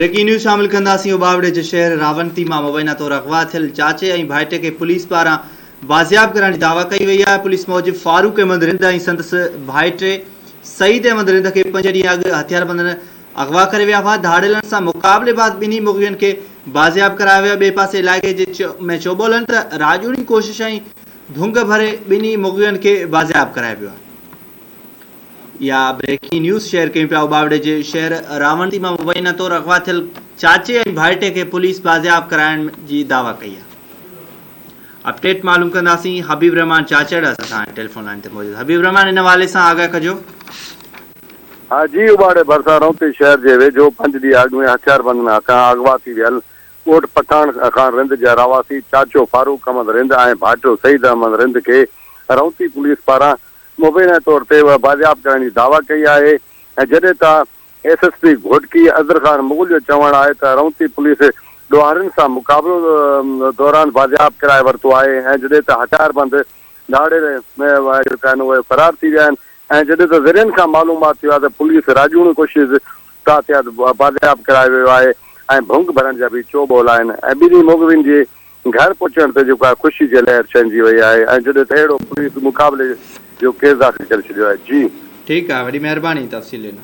Breaking news शामिल कंदासीं। उबावड़े जे शहर रावंती मां मुबैना तौर अगवा थियल चाचे ऐं भाइटे खे पुलिस पारां बाज़ियाब करण जी दावा कई वई आहे। पुलिस मूजिबि फारूक अहमद रिंद ऐं संदसि भाइटे सईद अहमद रिंद खे 5 ॾींहं अॻु हथियारबंदनि अगवा करे विया हुआ। धाड़ेलनि सां मुक़ाबले बाद ॿिन्ही मुग़वियुनि खे बाज़ियाब करायो वियो। ॿिए पासे इलाइक़े में चोॿोलनि त राजूड़ी कोशिश ऐं धुंग भरे ॿिन्ही मुग़वियुनि खे बाज़ियाब करायो वियो आहे। या ब्रेकिंग न्यूज़ शेयर कयूं पिया। उबावड़े जे शहर रावंती मां मुबैना तौर अगवा थियल चाचे ऐं भाइटे खे पुलिस बाज़ियाब कराइण जी दावा कई आहे। अपडेट मालूम कंदासीं। हबीब रहमान चाचड़ असां टेलीफोन लाइन ते मौजूद। हबीब रहमान, इन हवाले सां आगाह कजो। हाँ जी, उबाड़े भरसा रौंती शहर जे वेझो 5 ॾींहं अॻु में हथियारबंदनि खां अगवा थी वियल कोट पठान खां रिंद जा रवासी चाचो फारूक अहमद रिंद ऐं भाइटो सईद अहमद रिंद खे रौंती पुलिस पारां मुबैना तौर ते बाज़ियाब करण जी दावा कई आहे। ऐं जॾहिं त SSP घोटकी अज़र खान मुग़ल जो चवणु आहे त रौंती पुलिस ॾोहारियुनि सां मुक़ाबलो दौरान बाज़ियाब कराए वरितो आहे। ऐं जॾहिं त हथियारबंद धाड़े में जेका आहिनि उहे फरार थी विया आहिनि। ऐं जॾहिं त ज़रियनि खां मालूमात थियो आहे त पुलिस राजूड़ी कोशिश का तहत बाज़ियाब करायो वियो आहे ऐं भुंग भरण जा बि चोॿोल आहिनि। ऐं ॿिन्ही मुग़वियुनि जे घर पहुचण ते जेको आहे ख़ुशी जी लहर छंहिंजी वई आहे। ऐं जॾहिं त अहिड़ो पुलिस मुक़ाबले जो केस दाख़िल करे छॾियो आहे। जी ठीकु आहे, वॾी महिरबानी तफ़सील ॾिनो।